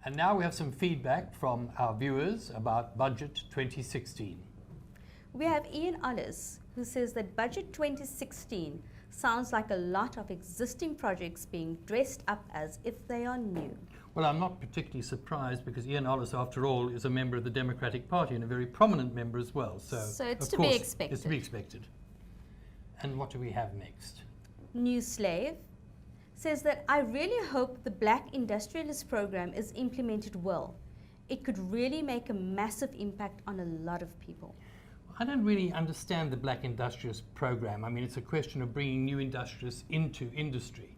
And now we have some feedback from our viewers about Budget 2016. We have Ian Ollis, who says that Budget 2016 sounds like a lot of existing projects being dressed up as if they are new. Well, I'm not particularly surprised because Ian Ollis, after all, is a member of the Democratic Party and a very prominent member as well. So it's of to course, be expected. It's to be expected. And what do we have next? New Slave says that I really hope the Black Industrialist Program is implemented well. It could really make a massive impact on a lot of people. I don't really understand the Black Industrialist Program. I mean, it's a question of bringing new industrialists into industry.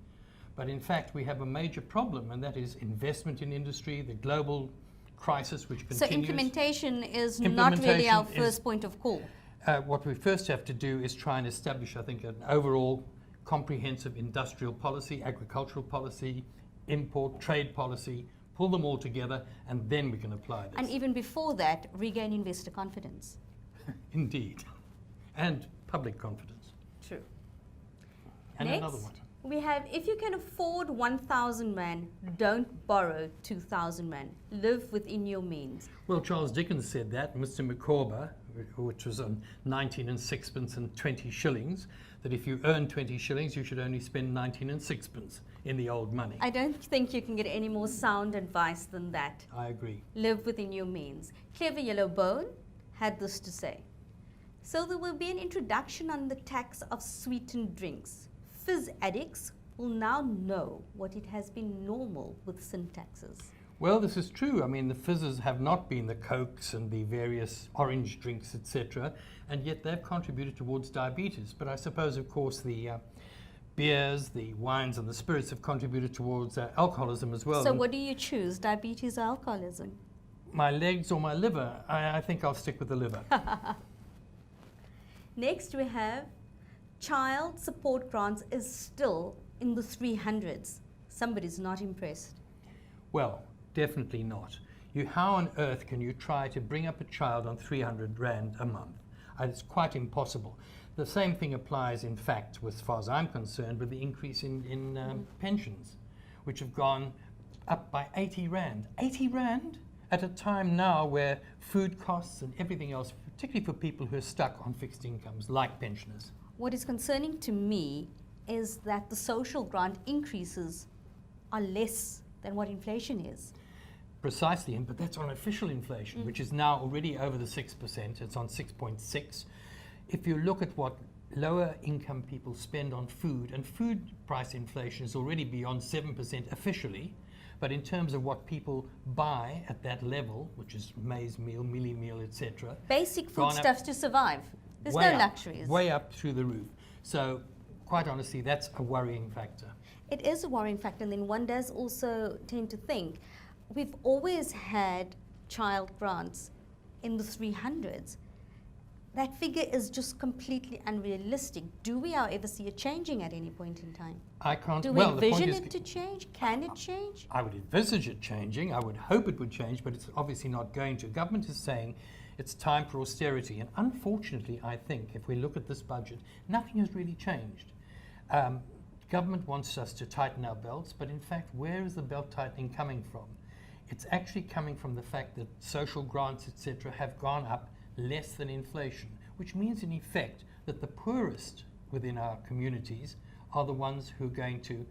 But in fact, we have a major problem, and that is investment in industry, the global crisis which continues. So implementation is not really our first point of call. What we first have to do is try and establish, I think, an overall comprehensive industrial policy, agricultural policy, import, trade policy, pull them all together, and then we can apply this. And even before that, regain investor confidence. Indeed. And public confidence. True. And Next, another one. We have, if you can afford 1,000 rand, don't borrow 2,000 rand. Live within your means. Well, Charles Dickens said that, Mr. Micawber, which was on 19 and sixpence and 20 shillings, that if you earn 20 shillings, you should only spend 19 and sixpence in the old money. I don't think you can get any more sound advice than that. I agree. Live within your means. Clever Yellow Bone had this to say. So there will be an introduction on the tax of sweetened drinks. Fizz addicts will now know what it has been normal with sin taxes. Well, this is true. I mean, the fizzes have not been the Cokes and the various orange drinks, etc., and yet they've contributed towards diabetes. But I suppose, of course, the beers, the wines and the spirits have contributed towards alcoholism as well. So what do you choose, diabetes or alcoholism? My legs or my liver? I think I'll stick with the liver. Next we have child support grants is still in the 300s. Somebody's not impressed. Well, definitely not. How on earth can you try to bring up a child on 300 rand a month? It's quite impossible. The same thing applies, in fact, as far as I'm concerned, with the increase in pensions, which have gone up by 80 rand. 80 rand? At a time now where food costs and everything else, particularly for people who are stuck on fixed incomes, like pensioners. What is concerning to me is that the social grant increases are less than what inflation is. Precisely, but that's on official inflation, which is now already over the 6%. It's on 6.6. If you look at what lower income people spend on food, and food price inflation is already beyond 7% officially, but in terms of what people buy at that level, which is maize meal, mealie meal, etc. Basic foodstuffs to survive. There's no luxuries. Way up through the roof. So, quite honestly, that's a worrying factor. It is a worrying factor, and then one does also tend to think, we've always had child grants in the 300s. That figure is just completely unrealistic. Do we, however, see it changing at any point in time? I can't. Do we envision it to change? Can it change? I would envisage it changing. I would hope it would change, but it's obviously not going to. Government is saying it's time for austerity, and unfortunately, I think, if we look at this budget, nothing has really changed. Government wants us to tighten our belts, but in fact, where is the belt tightening coming from? It's actually coming from the fact that social grants, etc., have gone up less than inflation, which means in effect that the poorest within our communities are the ones who are going to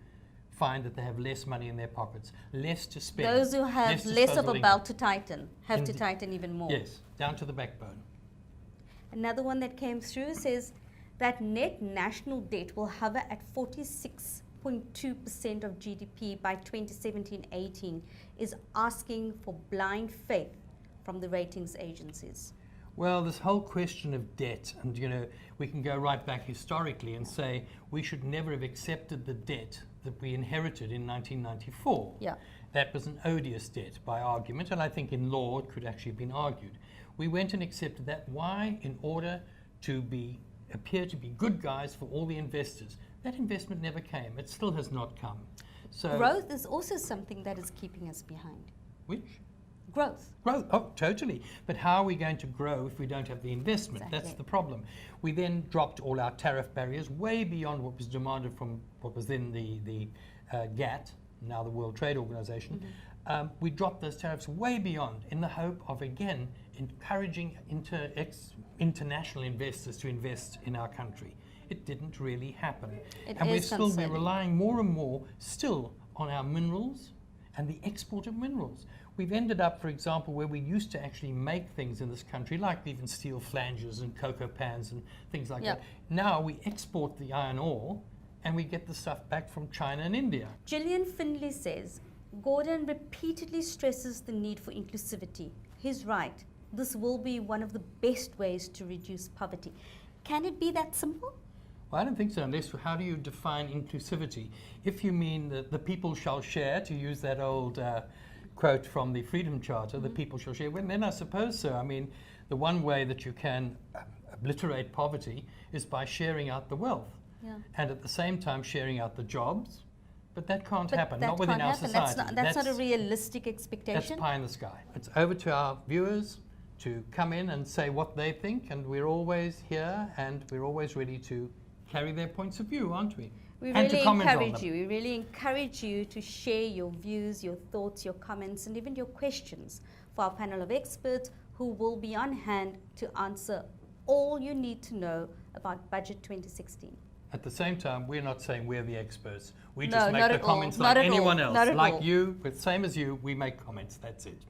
find that they have less money in their pockets, less to spend. Those who have less of a belt to tighten have to tighten even more. Yes, down to the backbone. Another one that came through says that net national debt will hover at 46.2% of GDP by 2017-18, is asking for blind faith from the ratings agencies. Well, this whole question of debt, and we can go right back historically and say we should never have accepted the debt that we inherited in 1994. Yeah. That was an odious debt by argument, and I think in law it could actually have been argued. We went and accepted that. Why? In order to appear to be good guys for all the investors. That investment never came. It still has not come. So growth is also something that is keeping us behind. Which? Growth. Growth, oh, totally. But how are we going to grow if we don't have the investment? Exactly. That's the problem. We then dropped all our tariff barriers way beyond what was demanded from what was then the GATT, now the World Trade Organization. we dropped those tariffs way beyond in the hope of, again, encouraging international investors to invest in our country. It didn't really happen. And we're still relying more and more still on our minerals and the export of minerals. We've ended up, for example, where we used to actually make things in this country, like even steel flanges and cocoa pans and things like that. Now we export the iron ore and we get the stuff back from China and India. Gillian Findlay says, Gordon repeatedly stresses the need for inclusivity. He's right. This will be one of the best ways to reduce poverty. Can it be that simple? Well, I don't think so, unless how do you define inclusivity? If you mean that the people shall share, to use that old quote from the Freedom Charter, the people shall share, well, then I suppose so. I mean, the one way that you can obliterate poverty is by sharing out the wealth. And at the same time sharing out the jobs. But that can't happen, not within our society. That's not a realistic expectation. That's pie in the sky. It's over to our viewers to come in and say what they think, and we're always here and we're always ready to carry their points of view, aren't we? We really encourage you. We really encourage you to share your views, your thoughts, your comments, and even your questions for our panel of experts who will be on hand to answer all you need to know about Budget 2016. At the same time, we're not saying we're the experts. We just make the comments like anyone else. Like you, same as you, we make comments. That's it.